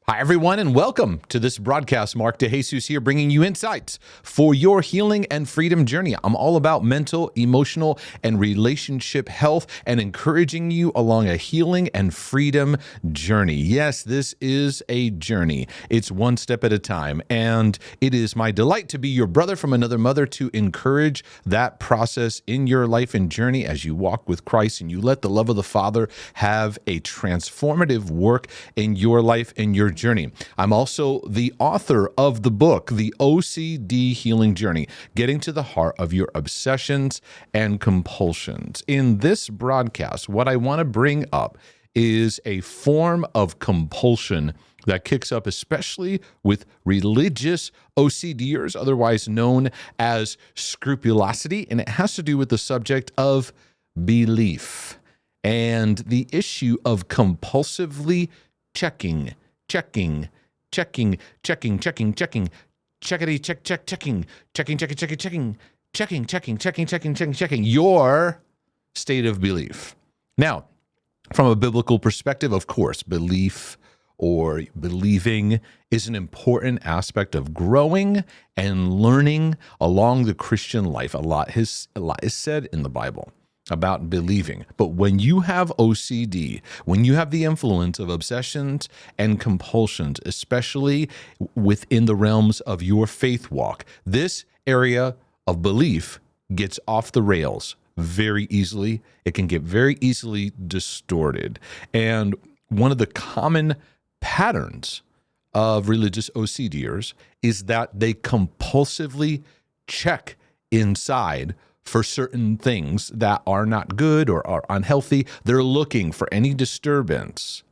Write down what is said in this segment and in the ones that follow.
Hi, everyone, and welcome to this broadcast. Mark DeJesus here, bringing you insights for your healing and freedom journey. I'm all about mental, emotional, and relationship health and encouraging you along a healing and freedom journey. Yes, this is a journey. It's one step at a time, and it is my delight to be your brother from another mother to encourage that process in your life and journey as you walk with Christ and you let the love of the Father have a transformative work in your life and your journey. I'm also the author of the book, The OCD Healing Journey, Getting to the Heart of Your Obsessions and Compulsions. In this broadcast, what I want to bring up is a form of compulsion that kicks up especially with religious OCDers, otherwise known as scrupulosity, and it has to do with the subject of belief and the issue of compulsively checking, checkity, checking, your state of belief. Now, from a biblical perspective, of course, belief or believing is an important aspect of growing and learning along the Christian life. A lot is said in the Bible about believing. But when you have OCD, when you have the influence of obsessions and compulsions, especially within the realms of your faith walk, this area of belief gets off the rails very easily. It can get very easily distorted. And one of the common patterns of religious OCDers is that they compulsively check inside for certain things that are not good or are unhealthy. They're looking for any disturbance,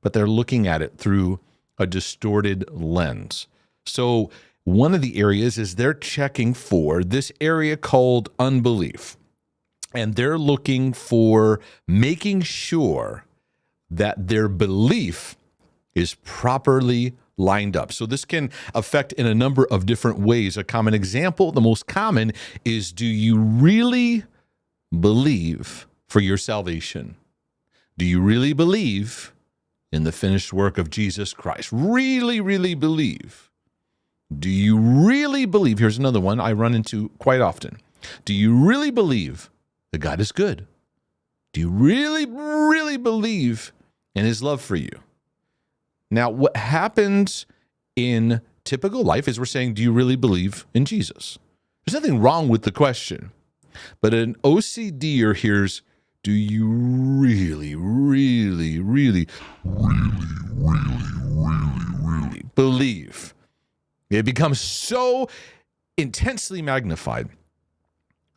but they're looking at it through a distorted lens. So one of the areas is they're checking for this area called unbelief. And they're looking for making sure that their belief is properly lined up. So this can affect in a number of different ways. A common example, the most common, is do you really believe for your salvation? Do you really believe in the finished work of Jesus Christ? Really, really believe? Do you really believe? Here's another one I run into quite often. Do you really believe that God is good? Do you really, really believe in his love for you? Now, what happens in typical life is we're saying, do you really believe in Jesus? There's nothing wrong with the question. But an OCDer hears, do you really, really, really, really, really, really, really believe? It becomes so intensely magnified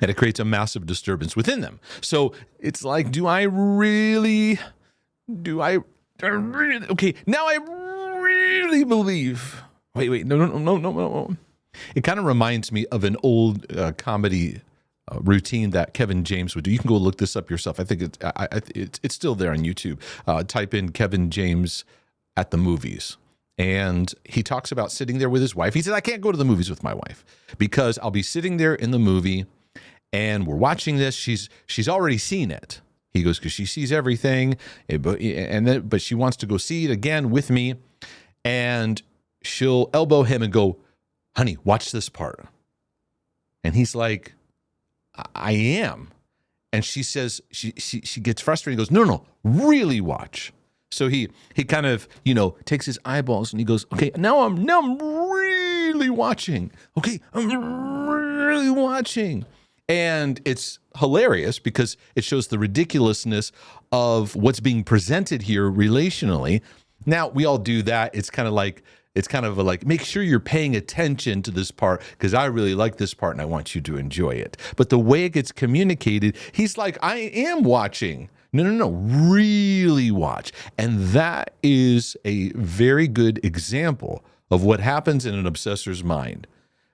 that it creates a massive disturbance within them. So it's like, okay, now I really believe. Wait, no. It kind of reminds me of an old comedy routine that Kevin James would do. You can go look this up yourself. I think it's still there on YouTube. Type in Kevin James at the movies. And he talks about sitting there with his wife. He said, I can't go to the movies with my wife because I'll be sitting there in the movie and we're watching this. She's already seen it. He goes, because she sees everything, but she wants to go see it again with me, and she'll elbow him and go, honey, watch this part. And he's like, I am. And she says, she gets frustrated and goes, no, really watch. So he kind of, takes his eyeballs and he goes, okay, now I'm really watching. Okay, I'm really watching. And it's hilarious because it shows the ridiculousness of what's being presented here relationally. Now, we all do that. It's kind of like, make sure you're paying attention to this part because I really like this part and I want you to enjoy it. But the way it gets communicated, he's like, I am watching. No, really watch. And that is a very good example of what happens in an obsessor's mind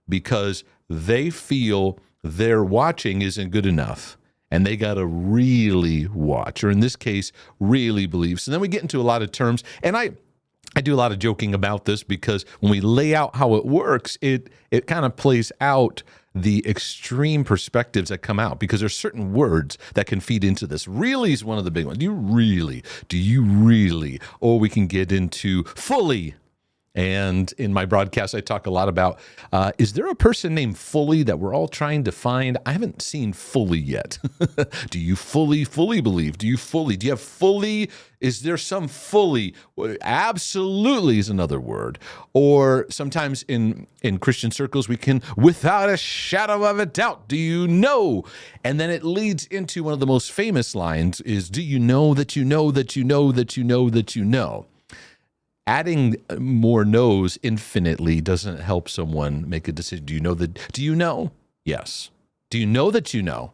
because they feel their watching isn't good enough and they got to really watch, or in this case, really believe. So then we get into a lot of terms, and I do a lot of joking about this because when we lay out how it works, it kind of plays out the extreme perspectives that come out because there's certain words that can feed into this. Really is one of the big ones. Do you really? Or we can get into fully. And in my broadcast, I talk a lot about, is there a person named Fully that we're all trying to find? I haven't seen Fully yet. Do you fully believe? Do you have fully? Is there some fully? Absolutely is another word. Or sometimes in Christian circles, we can, without a shadow of a doubt, do you know? And then it leads into one of the most famous lines is, do you know that you know that you know that you know that you know? Adding more no's infinitely doesn't help someone make a decision. Do you know that? Do you know? Yes. Do you know that you know?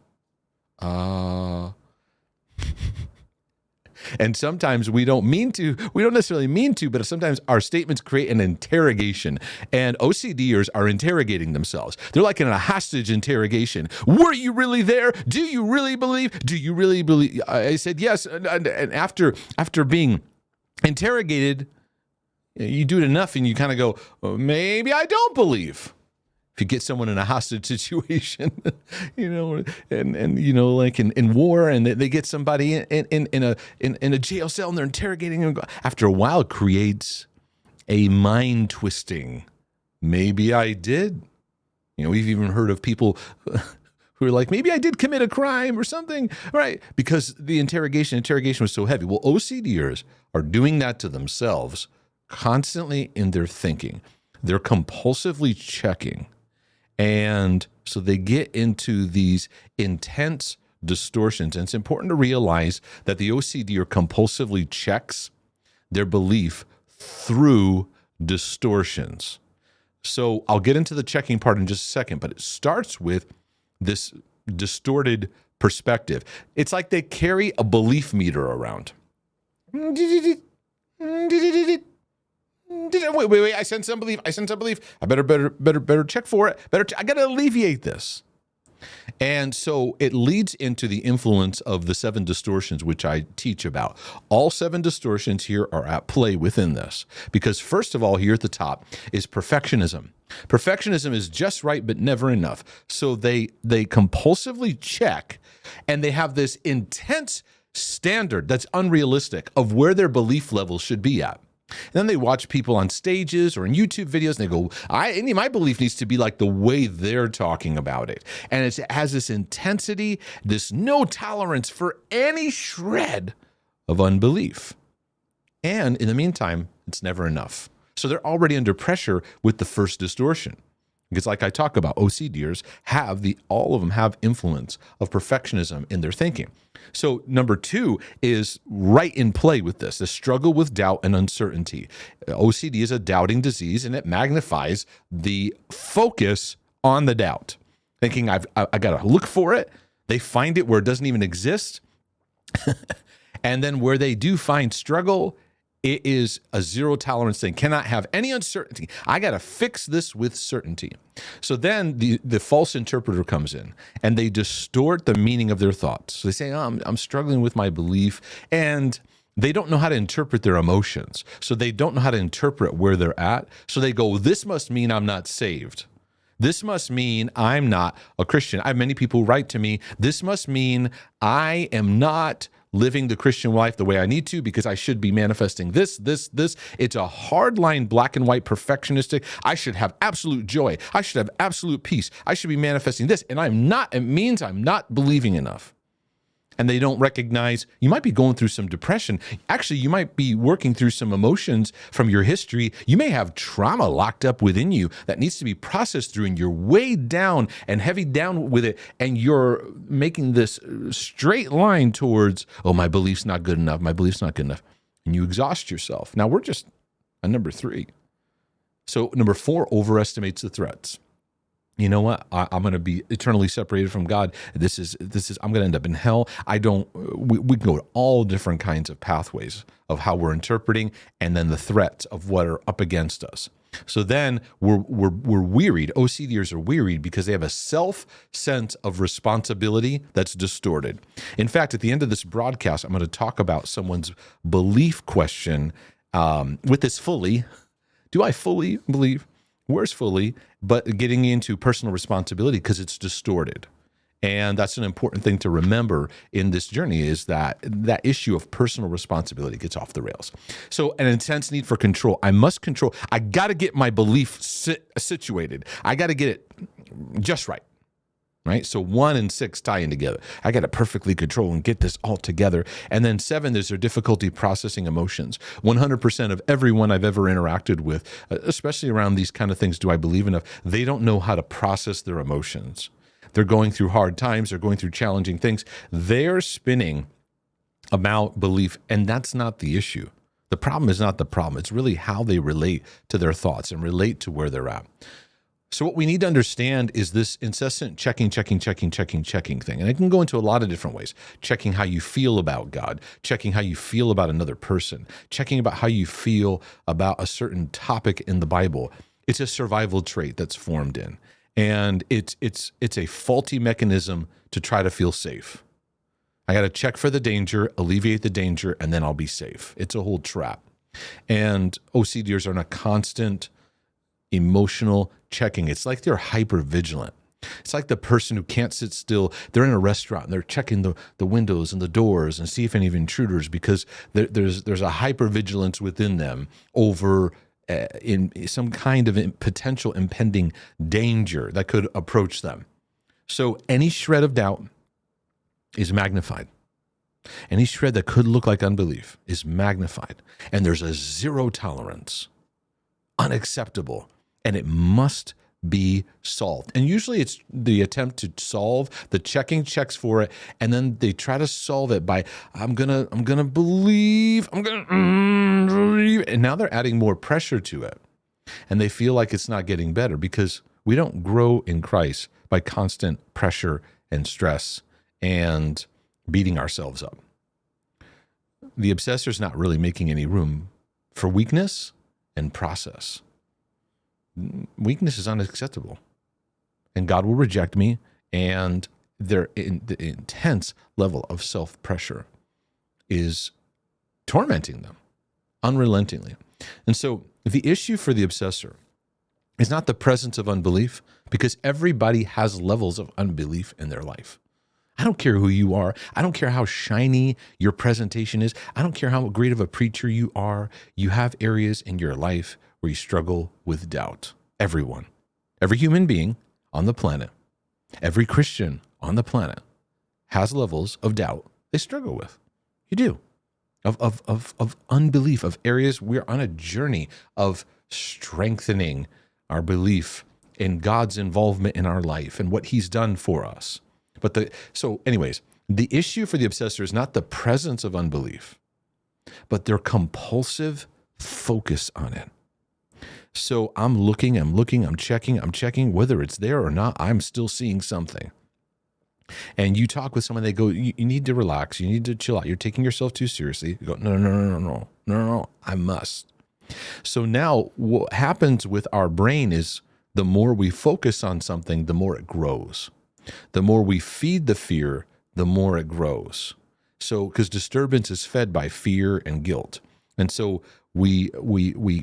And sometimes we don't necessarily mean to, but sometimes our statements create an interrogation. And OCDers are interrogating themselves. They're like in a hostage interrogation. Were you really there? Do you really believe? Do you really believe? I said yes. And after being interrogated, you do it enough and you kind of go, well, maybe I don't believe. If you get someone in a hostage situation, and like in war, and they get somebody in a jail cell and they're interrogating them, after a while it creates a mind twisting. Maybe I did. We've even heard of people who are like, maybe I did commit a crime or something, right? Because the interrogation was so heavy. Well, OCDers are doing that to themselves constantly in their thinking. They're compulsively checking. And so they get into these intense distortions. And it's important to realize that the OCD compulsively checks their belief through distortions. So I'll get into the checking part in just a second, but it starts with this distorted perspective. It's like they carry a belief meter around. Wait, I sense some belief. I better check for it. I got to alleviate this. And so it leads into the influence of the 7 distortions, which I teach about. All 7 distortions here are at play within this. Because first of all, here at the top is perfectionism. Perfectionism is just right, but never enough. So they compulsively check, and they have this intense standard that's unrealistic of where their belief level should be at. And then they watch people on stages or in YouTube videos, and they go, my belief needs to be like the way they're talking about it. And it has this intensity, this no tolerance for any shred of unbelief. And in the meantime, it's never enough. So they're already under pressure with the first distortion. Because like I talk about, OCDers all of them have influence of perfectionism in their thinking. So number 2 is right in play with this, the struggle with doubt and uncertainty. OCD is a doubting disease, and it magnifies the focus on the doubt. Thinking I got to look for it. They find it where it doesn't even exist. And then where they do find struggle, it is a zero tolerance thing. Cannot have any uncertainty. I got to fix this with certainty. So then the false interpreter comes in, and they distort the meaning of their thoughts. So they say, I'm struggling with my belief, and they don't know how to interpret their emotions. So they don't know how to interpret where they're at. So they go, this must mean I'm not saved. This must mean I'm not a Christian. I have many people write to me, this must mean I am not living the Christian life the way I need to because I should be manifesting this. It's a hardline black and white perfectionistic. I should have absolute joy. I should have absolute peace. I should be manifesting this. And I'm not. It means I'm not believing enough. And they don't recognize you might be going through some depression. Actually, you might be working through some emotions from your history. You may have trauma locked up within you that needs to be processed through, and you're weighed down and heavy down with it. And you're making this straight line towards, my belief's not good enough. My belief's not good enough. And you exhaust yourself. Now we're just on number 3. So number 4 overestimates the threats. You know what? I'm going to be eternally separated from God. This is. I'm going to end up in hell. We can go to all different kinds of pathways of how we're interpreting, and then the threats of what are up against us. So then we're wearied. OCDers are wearied because they have a self-sense of responsibility that's distorted. In fact, at the end of this broadcast, I'm going to talk about someone's belief question with this fully. Do I fully believe? Where's fully? But getting into personal responsibility because it's distorted. And that's an important thing to remember in this journey, is that that issue of personal responsibility gets off the rails. So an intense need for control. I must control. I got to get my belief situated. I got to get it just right. Right? So 1 and 6 tie in together. I got to perfectly control and get this all together. And then 7, there's their difficulty processing emotions. 100% of everyone I've ever interacted with, especially around these kind of things, do I believe enough? They don't know how to process their emotions. They're going through hard times. They're going through challenging things. They're spinning about belief, and that's not the issue. The problem is not the problem. It's really how they relate to their thoughts and relate to where they're at. So what we need to understand is this incessant checking thing. And it can go into a lot of different ways. Checking how you feel about God, checking how you feel about another person, checking about how you feel about a certain topic in the Bible. It's a survival trait that's formed in. And it's a faulty mechanism to try to feel safe. I got to check for the danger, alleviate the danger, and then I'll be safe. It's a whole trap. And OCDers are in a constant emotional checking. It's like they're hyper vigilant. It's like the person who can't sit still. They're in a restaurant and they're checking the windows and the doors and see if any of intruders, because there's a hyper vigilance within them over in some kind of potential impending danger that could approach them. So any shred of doubt is magnified. Any shred that could look like unbelief is magnified. And there's a zero tolerance, unacceptable, and it must be solved. And usually it's the attempt to solve, the checking checks for it, and then they try to solve it by, I'm gonna believe, believe, and now they're adding more pressure to it. And they feel like it's not getting better, because we don't grow in Christ by constant pressure and stress and beating ourselves up. The obsessor's not really making any room for weakness and process. Weakness is unacceptable, and God will reject me, and the intense level of self-pressure is tormenting them unrelentingly. And so the issue for the obsessor is not the presence of unbelief, because everybody has levels of unbelief in their life. I don't care who you are. I don't care how shiny your presentation is. I don't care how great of a preacher you are. You have areas in your life where you struggle with doubt. Everyone, every human being on the planet, every Christian on the planet has levels of doubt they struggle with. You do. Of unbelief, of areas. We're on a journey of strengthening our belief in God's involvement in our life and what he's done for us. So anyways, the issue for the obsessor is not the presence of unbelief, but their compulsive focus on it. So I'm looking, I'm checking, whether it's there or not, I'm still seeing something. And you talk with someone, they go, you need to relax, you need to chill out, you're taking yourself too seriously. You go, no, I must. So now what happens with our brain is the more we focus on something, the more it grows. The more we feed the fear, the more it grows. So, because disturbance is fed by fear and guilt. And so we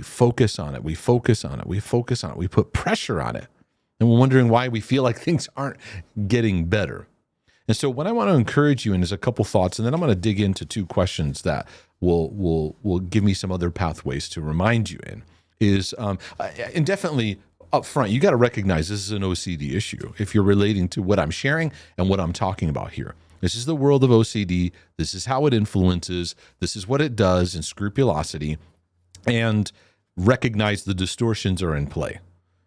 focus on it, we put pressure on it. And we're wondering why we feel like things aren't getting better. And so what I want to encourage you in is a couple thoughts, and then I'm going to dig into 2 questions that will give me some other pathways to remind you in. And definitely up front, you got to recognize this is an OCD issue if you're relating to what I'm sharing and what I'm talking about here. This is the world of OCD. This is how it influences. This is what it does in scrupulosity. And recognize the distortions are in play,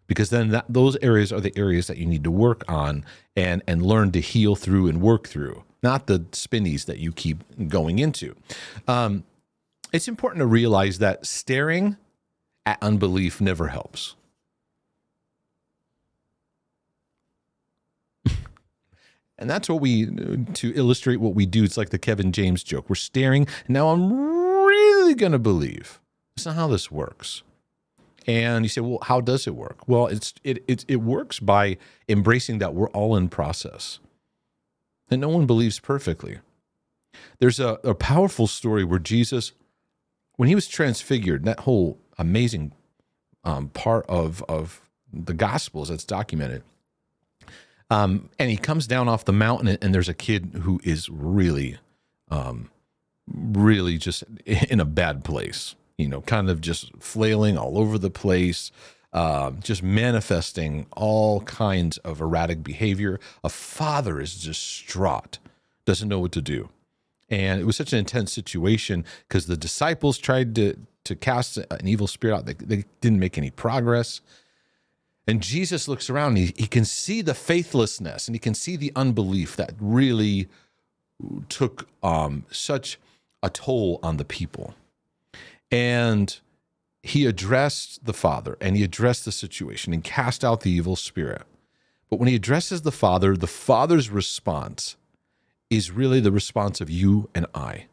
because then those areas are the areas that you need to work on and learn to heal through and work through, not the spinnies that you keep going into. It's important to realize that staring at unbelief never helps. And that's what to illustrate what we do, it's like the Kevin James joke. We're staring, and now I'm really going to believe. That's not how this works. And you say, well, how does it work? Well, it works by embracing that we're all in process, and no one believes perfectly. There's a powerful story where Jesus, when he was transfigured, that whole amazing part of the Gospels that's documented, And he comes down off the mountain, and there's a kid who is really, really just in a bad place, kind of just flailing all over the place, just manifesting all kinds of erratic behavior. A father is distraught, doesn't know what to do. And it was such an intense situation because the disciples tried to cast an evil spirit out. They didn't make any progress. And Jesus looks around, and he can see the faithlessness, and he can see the unbelief that really took such a toll on the people. And he addressed the father, and he addressed the situation and cast out the evil spirit. But when he addresses the father's response is really the response of you and I.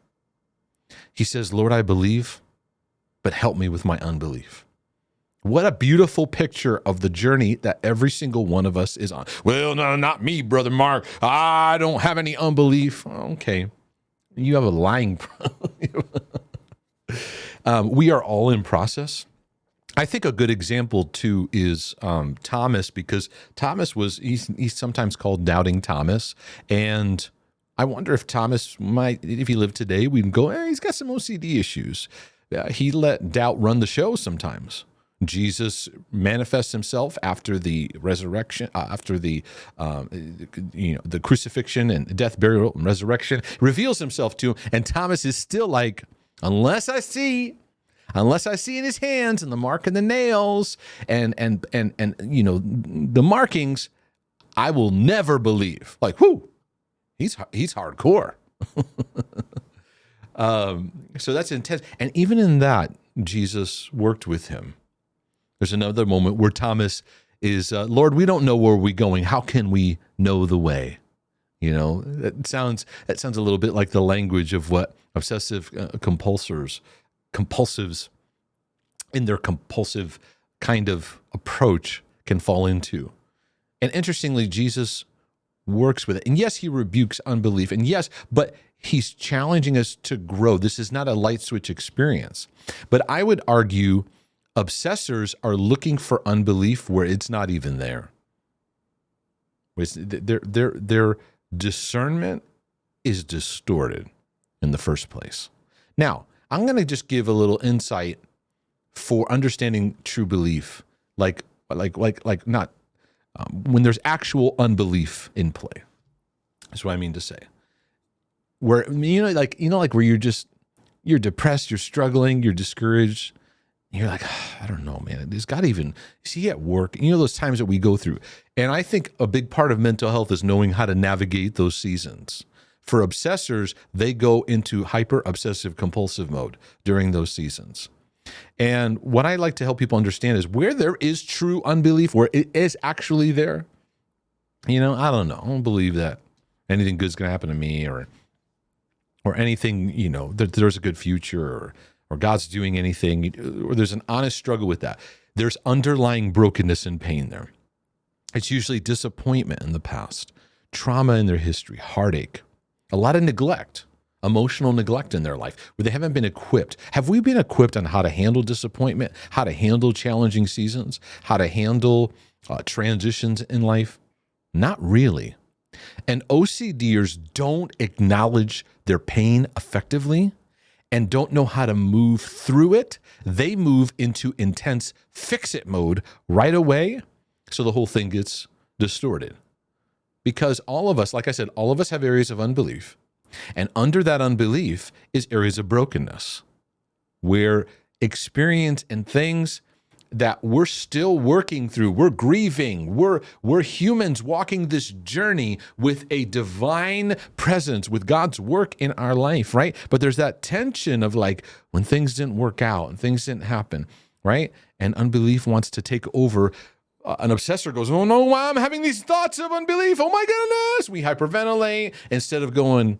He says, Lord, I believe, but help me with my unbelief. What a beautiful picture of the journey that every single one of us is on. Well, no, not me, Brother Mark. I don't have any unbelief. Okay. You have a lying problem. We are all in process. I think a good example, too, is Thomas, because Thomas he's sometimes called Doubting Thomas. And I wonder if Thomas might, if he lived today, we'd go, he's got some OCD issues. He let doubt run the show sometimes. Jesus manifests himself after the resurrection, after the crucifixion and death, burial, and resurrection, reveals himself to him. And Thomas is still like, unless I see in his hands and the mark in the nails and the markings, I will never believe. Like, whoo, he's hardcore. So that's intense. And even in that, Jesus worked with him. There's another moment where Thomas is, Lord, we don't know where we're going. How can we know the way? That sounds a little bit like the language of what obsessive compulsives in their compulsive kind of approach can fall into. And interestingly, Jesus works with it. And yes, he rebukes unbelief. And yes, but he's challenging us to grow. This is not a light switch experience. But I would argue obsessors are looking for unbelief where it's not even there. Their discernment is distorted in the first place. Now, I'm going to just give a little insight for understanding true belief, like not when there's actual unbelief in play. That's what I mean to say. Where where you're depressed, you're struggling, you're discouraged. You're like, I don't know, man. Is God even, is he at work? Those times that we go through. And I think a big part of mental health is knowing how to navigate those seasons. For obsessors, they go into hyper obsessive compulsive mode during those seasons. And what I like to help people understand is where there is true unbelief, where it is actually there. I don't know. I don't believe that anything good is going to happen to me or anything, that there's a good future or God's doing anything, or there's an honest struggle with that. There's underlying brokenness and pain there. It's usually disappointment in the past, trauma in their history, heartache, a lot of neglect, emotional neglect in their life, where they haven't been equipped. Have we been equipped on how to handle disappointment, how to handle challenging seasons, how to handle transitions in life? Not really. And OCDers don't acknowledge their pain effectively and don't know how to move through it. They move into intense fix-it mode right away, so the whole thing gets distorted. Because all of us, like I said, all of us have areas of unbelief. And under that unbelief is areas of brokenness, where experience and things that we're still working through, we're grieving, we're humans walking this journey with a divine presence, with God's work in our life, right? But there's that tension of like when things didn't work out and things didn't happen, right? And unbelief wants to take over. An obsessor goes, oh no, I'm having these thoughts of unbelief. Oh my goodness. We hyperventilate instead of going,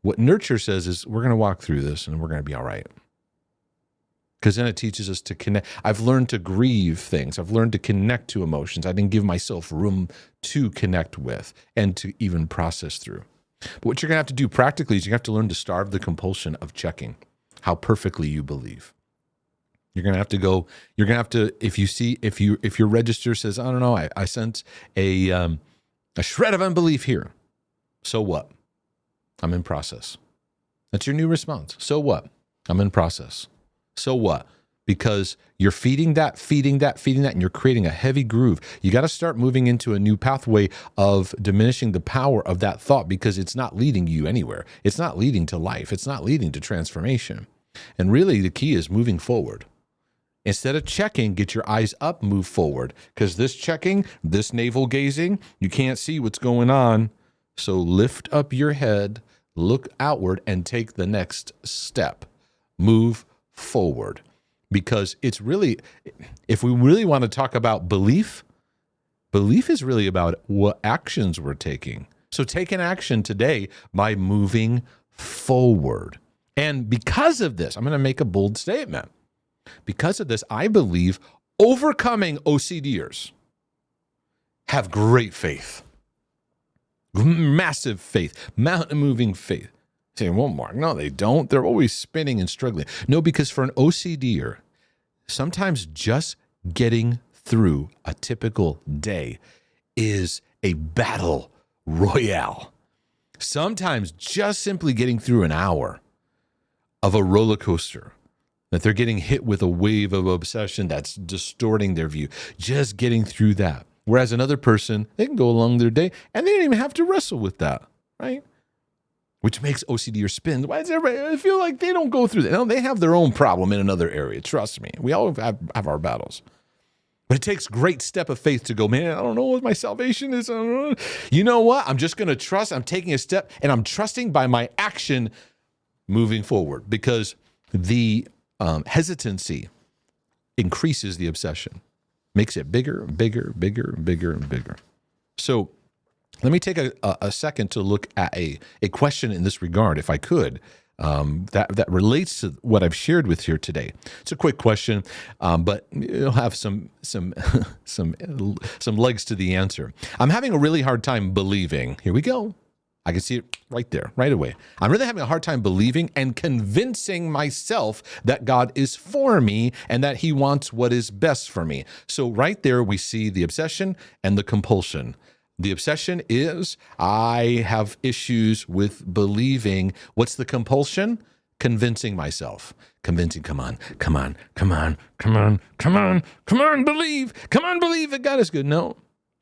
what nurture says is we're going to walk through this and we're going to be all right. Because then it teaches us to connect. I've learned to grieve things. I've learned to connect to emotions. I didn't give myself room to connect with and to even process through. But what you're going to have to do practically is you have to learn to starve the compulsion of checking how perfectly you believe. You're going to have to go, if your register says, I don't know, I sense a A shred of unbelief here. So what? I'm in process. That's your new response. So what? I'm in process. So what? Because you're feeding that, and you're creating a heavy groove. You got to start moving into a new pathway of diminishing the power of that thought, because it's not leading you anywhere. It's not leading to life. It's not leading to transformation. And really the key is moving forward. Instead of checking, get your eyes up, move forward. Because this checking, this navel gazing, you can't see what's going on. So lift up your head, look outward, and take the next step. Move forward. Because it's really, if we really want to talk about belief, belief is really about what actions we're taking. So take an action today by moving forward. And because of this, I'm going to make a bold statement. Because of this, I believe overcoming OCDers have great faith, massive faith, mountain-moving faith. Saying, well, Mark, no, they don't. They're always spinning and struggling. No, because for an OCDer, sometimes just getting through a typical day is a battle royale. Sometimes just simply getting through an hour of a roller coaster, that they're getting hit with a wave of obsession that's distorting their view, just getting through that. Whereas another person, they can go along their day and they don't even have to wrestle with that, right? Which makes OCDers spin. Why does everybody feel like they don't go through that? No, they have their own problem in another area. Trust me. We all have our battles. But it takes great step of faith to go, man, I don't know what my salvation is. You know what? I'm just going to trust. I'm taking a step, and I'm trusting by my action moving forward, because the hesitancy increases the obsession, makes it bigger and bigger, bigger and bigger and bigger. So let me take a second to look at a question in this regard, if I could, that relates to what I've shared with here today. It's a quick question, but it'll have some legs to the answer. I'm having a really hard time believing. Here we go. I can see it right there, right away. I'm really having a hard time believing and convincing myself that God is for me and that he wants what is best for me. So right there, we see the obsession and the compulsion. The obsession is I have issues with believing. What's the compulsion? Convincing myself. Convincing, come on, believe. Come on, believe that God is good. No.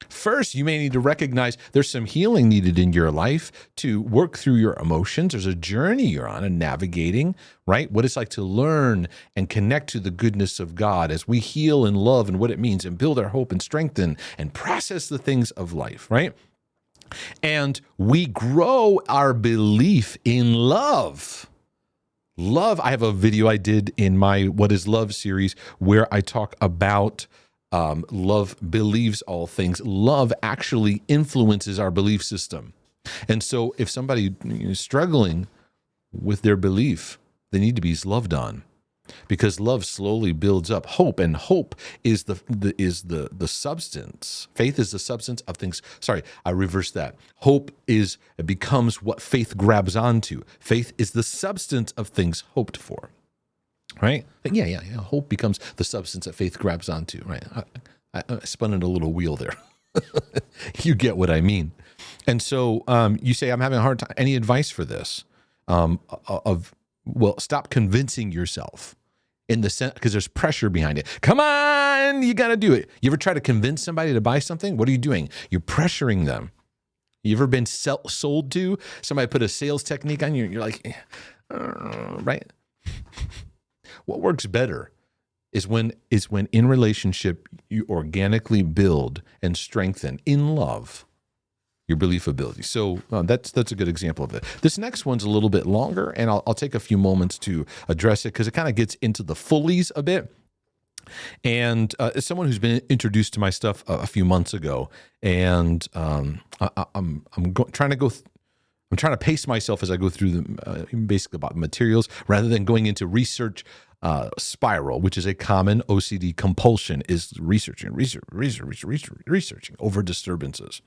First, you may need to recognize there's some healing needed in your life to work through your emotions. There's a journey you're on and navigating, right? What it's like to learn and connect to the goodness of God as we heal and love and what it means and build our hope and strengthen and process the things of life, right? And we grow our belief in love. Love, I have a video I did in my What is Love series where I talk about love believes all things. Love actually influences our belief system. And so if somebody is struggling with their belief, they need to be loved on, because love slowly builds up hope, and hope is the substance. Faith is the substance of things. Sorry, I reversed that. Hope becomes what faith grabs onto. Faith is the substance of things hoped for. Right? Yeah. Hope becomes the substance that faith grabs onto, right? I spun in a little wheel there. You get what I mean. And so you say, I'm having a hard time. Any advice for this? Well, stop convincing yourself in the sense, because there's pressure behind it. Come on, you got to do it. You ever try to convince somebody to buy something? What are you doing? You're pressuring them. You ever been sold to? Somebody put a sales technique on you, and you're like, right? What works better is when in relationship you organically build and strengthen in love your belief ability. So that's a good example of it. This next one's a little bit longer, and I'll take a few moments to address it because it kind of gets into the fullies a bit. And as someone who's been introduced to my stuff a few months ago, and I'm trying to pace myself as I go through basically about materials rather than going into research spiral, which is a common OCD compulsion, is researching over disturbances.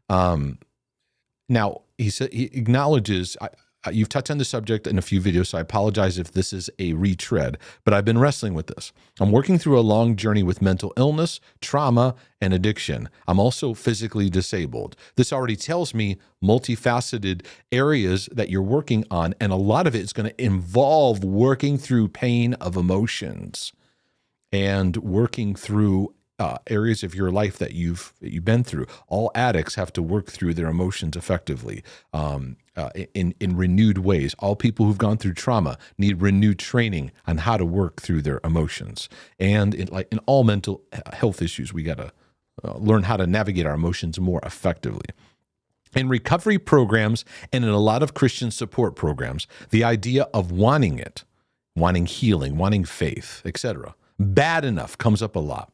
Now he acknowledges you've touched on the subject in a few videos, so I apologize if this is a retread, but I've been wrestling with this. I'm working through a long journey with mental illness, trauma, and addiction. I'm also physically disabled. This already tells me multifaceted areas that you're working on, and a lot of it is going to involve working through pain of emotions and working through areas of your life that you've been through. All addicts have to work through their emotions effectively in renewed ways. All people who've gone through trauma need renewed training on how to work through their emotions. And in all mental health issues, we got to learn how to navigate our emotions more effectively. In recovery programs and in a lot of Christian support programs, the idea of wanting it, wanting healing, wanting faith, etc., bad enough comes up a lot.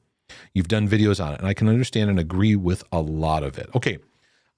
You've done videos on it, and I can understand and agree with a lot of it. Okay,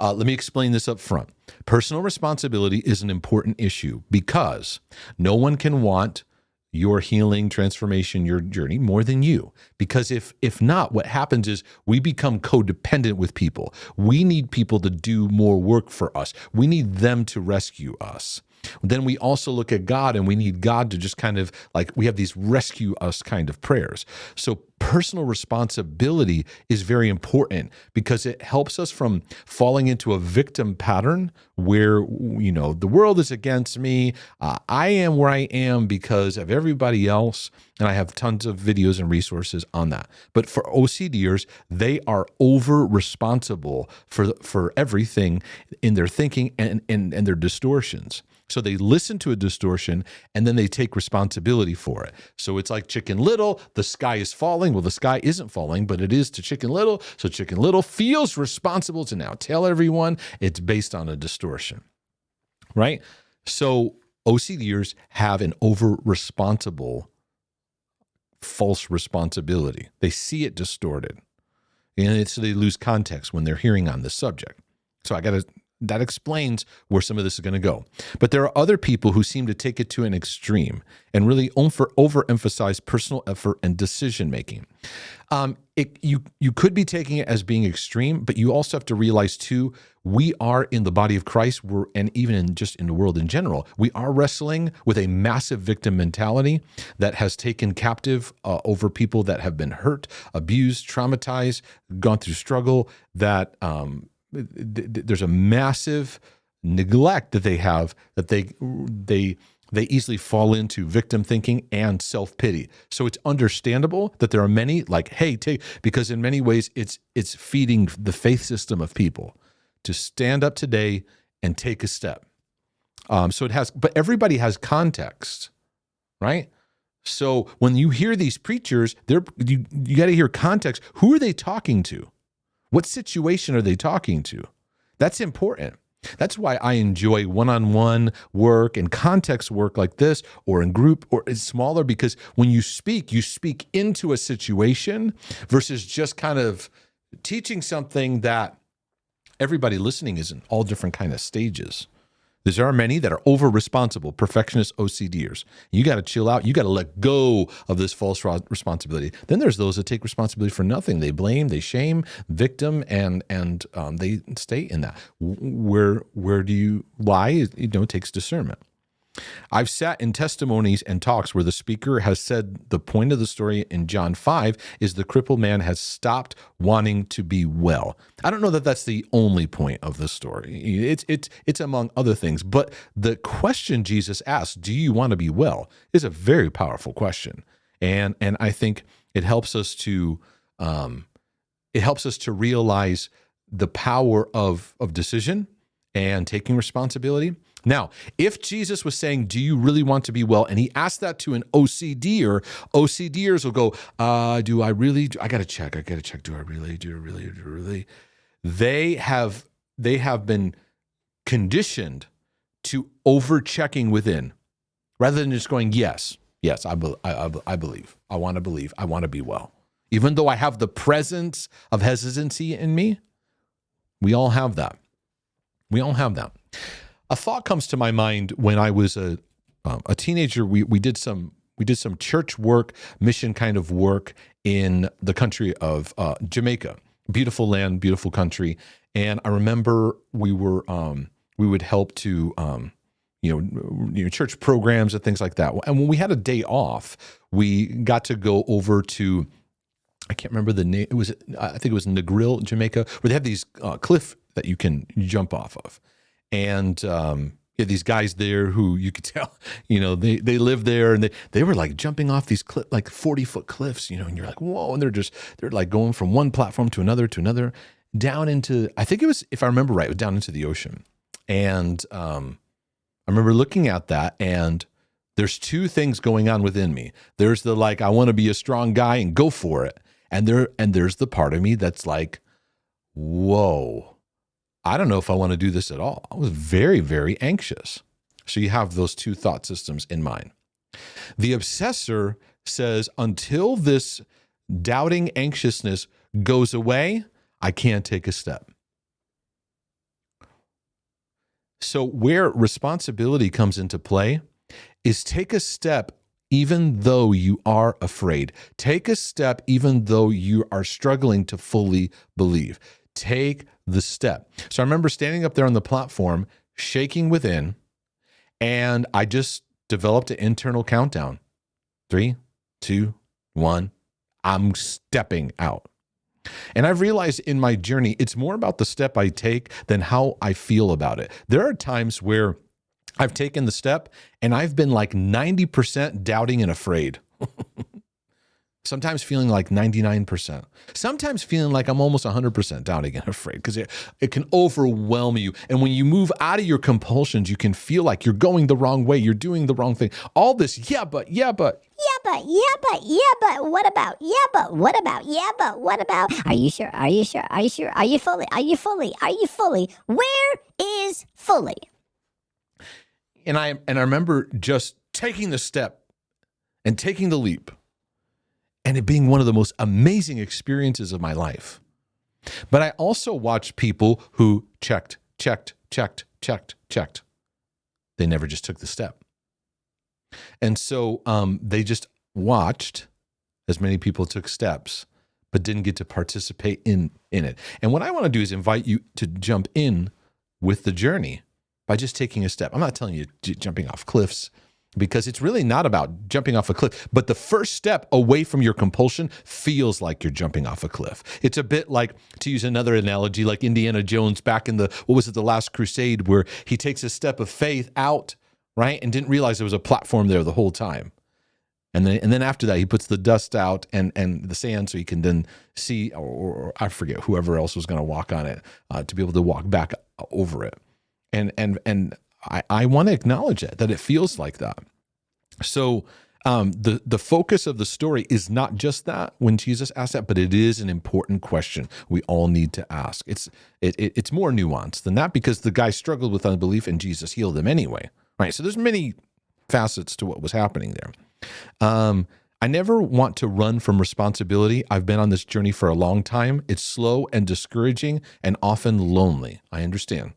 let me explain this up front. Personal responsibility is an important issue because no one can want your healing, transformation, your journey more than you. Because if not, what happens is we become codependent with people. We need people to do more work for us. We need them to rescue us. Then we also look at God, and we need God to just kind of like, we have these rescue us kind of prayers. So personal responsibility is very important because it helps us from falling into a victim pattern where, the world is against me. I am where I am because of everybody else. And I have tons of videos and resources on that. But for OCDers, they are over responsible for everything in their thinking and their distortions. So they listen to a distortion and then they take responsibility for it. So it's like Chicken Little, the sky is falling. Well, the sky isn't falling, but it is to Chicken Little. So Chicken Little feels responsible to now tell everyone it's based on a distortion, right? So OCDers have an over-responsible, false responsibility. They see it distorted. And so they lose context when they're hearing on this subject. So that explains where some of this is going to go. But there are other people who seem to take it to an extreme and really overemphasize personal effort and decision making. You could be taking it as being extreme, but you also have to realize too, we are in the body of Christ, and even just in the world in general, we are wrestling with a massive victim mentality that has taken captive over people that have been hurt, abused, traumatized, gone through struggle, that there's a massive neglect that they have, that they easily fall into victim thinking and self-pity. So it's understandable that there are many like, hey, because in many ways it's feeding the faith system of people to stand up today and take a step. But everybody has context, right? So when you hear these preachers, you got to hear context. Who are they talking to? What situation are they talking to? That's important. That's why I enjoy one-on-one work and context work like this, or in group, or it's smaller, because when you speak into a situation versus just kind of teaching something that everybody listening is in all different kind of stages. There are many that are over-responsible, perfectionist OCDers. You got to chill out. You got to let go of this false responsibility. Then there's those that take responsibility for nothing. They blame, they shame, victim, and they stay in that. Why? It takes discernment. I've sat in testimonies and talks where the speaker has said the point of the story in John 5 is the crippled man has stopped wanting to be well. I don't know that that's the only point of the story. It's among other things, but the question Jesus asked, "Do you want to be well?" is a very powerful question, and I think it helps us to realize the power of decision and taking responsibility. Now, if Jesus was saying, "Do you really want to be well?" and he asked that to an OCDer, OCDers will go, "Do I really? I got to check. Do I really? They have been conditioned to over-checking within, rather than just going, yes, I believe. I want to believe. I want to be well. Even though I have the presence of hesitancy in me, we all have that. A thought comes to my mind when I was a teenager. We did some church work, mission kind of work in the country of Jamaica. Beautiful land, beautiful country. And I remember we would help to church programs and things like that. And when we had a day off, we got to go over to, I can't remember the name. I think it was Negril, Jamaica, where they have these cliff that you can jump off of. And these guys there who you could tell, they live there, and they were like jumping off these 40-foot cliffs, and you're like, whoa. And they're like going from one platform to another, down into, I think it was, if I remember right, it was down into the ocean. And I remember looking at that, and there's two things going on within me. There's the I want to be a strong guy and go for it. And there's the part of me that's like, whoa, I don't know if I want to do this at all. I was very, very anxious. So you have those two thought systems in mind. The obsessor says, until this doubting anxiousness goes away, I can't take a step. So where responsibility comes into play is take a step even though you are afraid. Take a step even though you are struggling to fully believe. Take the step. So I remember standing up there on the platform, shaking within, and I just developed an internal countdown. 3, 2, 1, I'm stepping out. And I've realized in my journey, it's more about the step I take than how I feel about it. There are times where I've taken the step and I've been like 90% doubting and afraid. Sometimes feeling like 99%. Sometimes feeling like I'm almost 100% doubting and afraid, because it can overwhelm you. And when you move out of your compulsions, you can feel like you're going the wrong way. You're doing the wrong thing. All this, yeah, but. What about? Are you sure? Are you fully? Where is fully? And I remember just taking the step and taking the leap, and it being one of the most amazing experiences of my life. But I also watched people who checked. They never just took the step. And so they just watched as many people took steps, but didn't get to participate in it. And what I want to do is invite you to jump in with the journey by just taking a step. I'm not telling you jumping off cliffs, because it's really not about jumping off a cliff. But the first step away from your compulsion feels like you're jumping off a cliff. It's a bit like, to use another analogy, like Indiana Jones back in the Last Crusade, where he takes a step of faith out, right? And didn't realize there was a platform there the whole time. And then after that, he puts the dust out and the sand so he can then see, or I forget, whoever else was going to walk on it, to be able to walk back over it. And I want to acknowledge that it feels like that. So the focus of the story is not just that when Jesus asked that, but it is an important question we all need to ask. It's more nuanced than that, because the guy struggled with unbelief and Jesus healed him anyway, right? So there's many facets to what was happening there. I never want to run from responsibility. I've been on this journey for a long time. It's slow and discouraging and often lonely. I understand.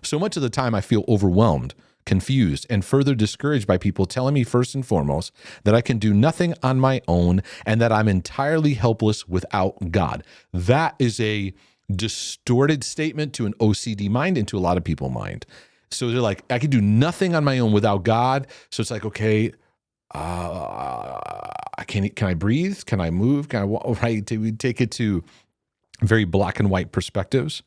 So much of the time I feel overwhelmed, confused, and further discouraged by people telling me first and foremost that I can do nothing on my own and that I'm entirely helpless without God. That is a distorted statement to an OCD mind and to a lot of people's mind. So they're like, I can do nothing on my own without God. So it's like, okay, can I breathe? Can I move? Can I walk? Right? We take it to very black and white perspectives.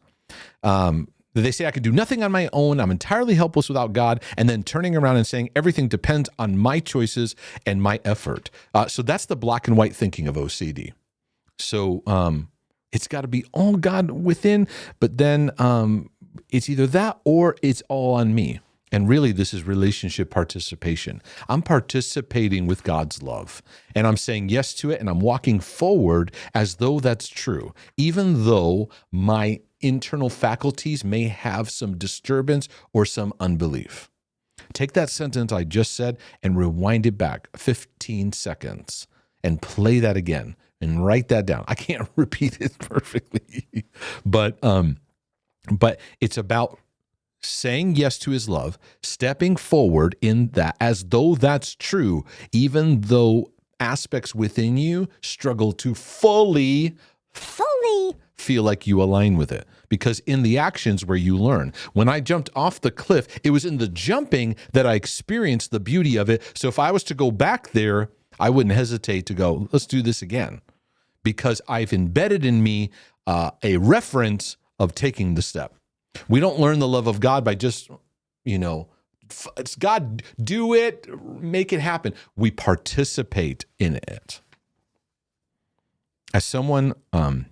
They say I can do nothing on my own. I'm entirely helpless without God. And then turning around and saying everything depends on my choices and my effort. So that's the black and white thinking of OCD. So it's got to be all God within, but then it's either that or it's all on me. And really, this is relationship participation. I'm participating with God's love, and I'm saying yes to it, and I'm walking forward as though that's true, even though my internal faculties may have some disturbance or some unbelief. Take that sentence I just said and rewind it back 15 seconds and play that again and write that down. I can't repeat it perfectly, but it's about saying yes to his love, stepping forward in that as though that's true, even though aspects within you struggle to fully feel like you align with it. because in the actions where you learn. When I jumped off the cliff, it was in the jumping that I experienced the beauty of it. So if I was to go back there, I wouldn't hesitate to go, let's do this again, because I've embedded in me a reference of taking the step. We don't learn the love of God by just, it's God, do it, make it happen. We participate in it. As someone not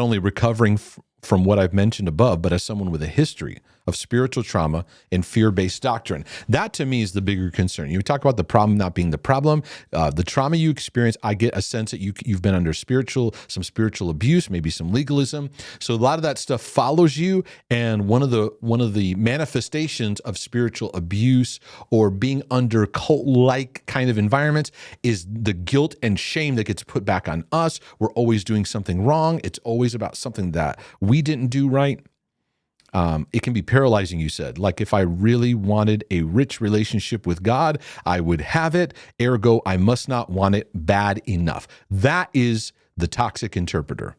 only recovering from what I've mentioned above, but as someone with a history of spiritual trauma and fear-based doctrine, that to me is the bigger concern. You talk about the problem not being the problem, the trauma you experience. I get a sense that you've been under some spiritual abuse, maybe some legalism. So a lot of that stuff follows you. And one of the manifestations of spiritual abuse or being under cult-like kind of environments is the guilt and shame that gets put back on us. We're always doing something wrong. It's always about something that we didn't do right. It can be paralyzing, you said. Like if I really wanted a rich relationship with God, I would have it. Ergo, I must not want it bad enough. That is the toxic interpreter.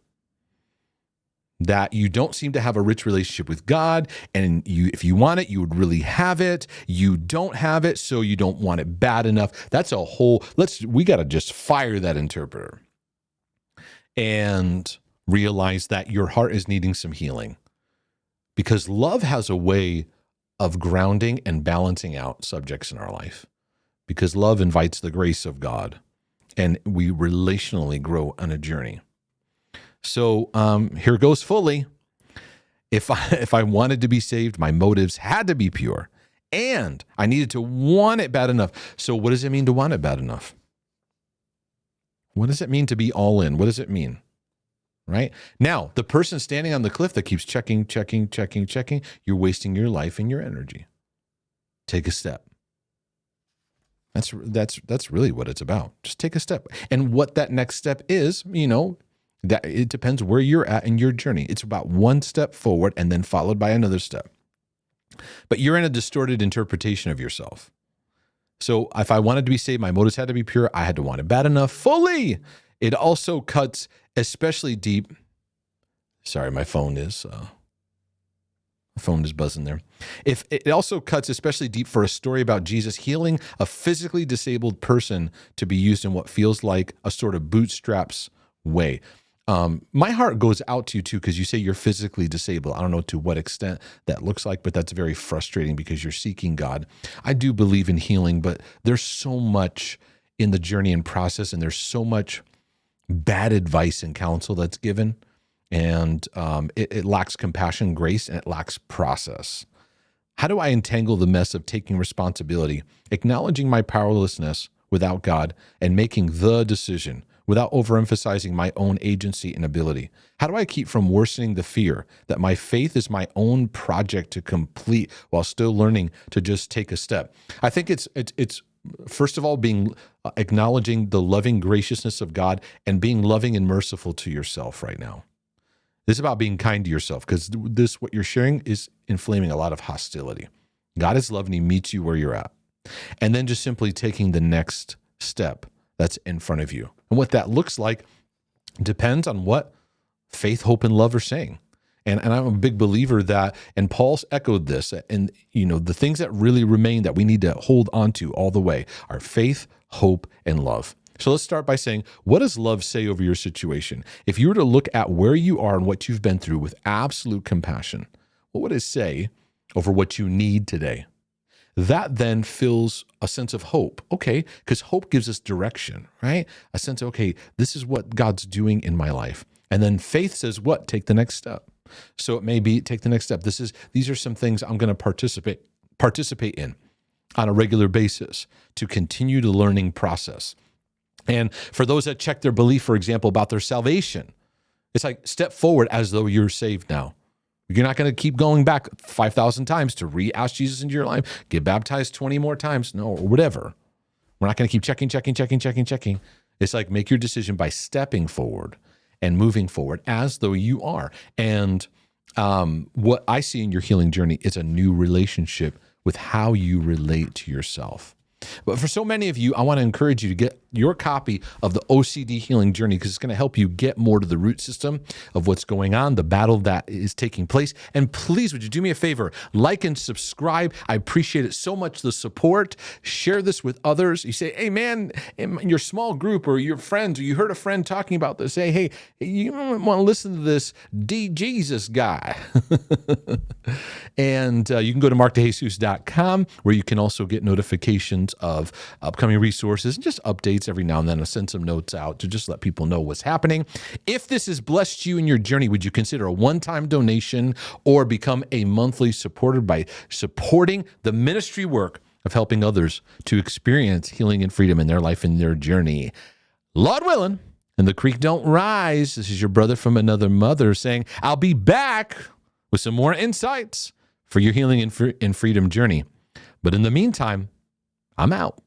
That you don't seem to have a rich relationship with God, and if you want it, you would really have it. You don't have it, so you don't want it bad enough. That's a whole, we got to just fire that interpreter and realize that your heart is needing some healing. Because love has a way of grounding and balancing out subjects in our life. Because love invites the grace of God, and we relationally grow on a journey. So here goes fully. If I wanted to be saved, my motives had to be pure, and I needed to want it bad enough. So what does it mean to want it bad enough? What does it mean to be all in? What does it mean? Right? Now, the person standing on the cliff that keeps checking, you're wasting your life and your energy. Take a step. That's really what it's about. Just take a step. And what that next step is, that it depends where you're at in your journey. It's about one step forward and then followed by another step. But you're in a distorted interpretation of yourself. So if I wanted to be saved, my motives had to be pure. I had to want it bad enough fully. It also cuts especially deep. Sorry, my phone is buzzing there. If it also cuts especially deep for a story about Jesus healing a physically disabled person to be used in what feels like a sort of bootstraps way. My heart goes out to you too, because you say you're physically disabled. I don't know to what extent that looks like, but that's very frustrating because you're seeking God. I do believe in healing, but there's so much in the journey and process, and there's so much bad advice and counsel that's given, and it lacks compassion, grace, and it lacks process. How do I entangle the mess of taking responsibility, acknowledging my powerlessness without God, and making the decision without overemphasizing my own agency and ability? How do I keep from worsening the fear that my faith is my own project to complete while still learning to just take a step? I think it's first of all, acknowledging the loving graciousness of God and being loving and merciful to yourself right now. This is about being kind to yourself, because what you're sharing is inflaming a lot of hostility. God is love and he meets you where you're at. And then just simply taking the next step that's in front of you. And what that looks like depends on what faith, hope, and love are saying. And I'm a big believer that, and Paul's echoed this, and the things that really remain that we need to hold on to all the way are faith, hope, and love. So let's start by saying, what does love say over your situation? If you were to look at where you are and what you've been through with absolute compassion, what would it say over what you need today? That then fills a sense of hope. Okay, because hope gives us direction, right? A sense of, okay, this is what God's doing in my life. And then faith says what? Take the next step. So it may be take the next step. These are some things I'm going to participate in on a regular basis to continue the learning process. And for those that check their belief, for example, about their salvation, it's like step forward as though you're saved now. You're not going to keep going back 5,000 times to re-ask Jesus into your life, get baptized 20 more times, no, or whatever. We're not going to keep checking. It's like make your decision by stepping forward and moving forward as though you are. And what I see in your healing journey is a new relationship with how you relate to yourself. But for so many of you, I want to encourage you to get your copy of the OCD Healing Journey, because it's going to help you get more to the root system of what's going on, the battle that is taking place. And please, would you do me a favor? Like and subscribe. I appreciate it so much, the support. Share this with others. You say, hey, man, in your small group or your friends, or you heard a friend talking about this, say, hey, you want to listen to this Jesus guy. And you can go to markdejesus.com, where you can also get notifications of upcoming resources and just updates every now and then. I'll send some notes out to just let people know what's happening. If this has blessed you in your journey, would you consider a one-time donation or become a monthly supporter by supporting the ministry work of helping others to experience healing and freedom in their life and their journey? Lord willing, and the creek don't rise. This is your brother from another mother saying, I'll be back with some more insights for your healing and freedom journey. But in the meantime, I'm out.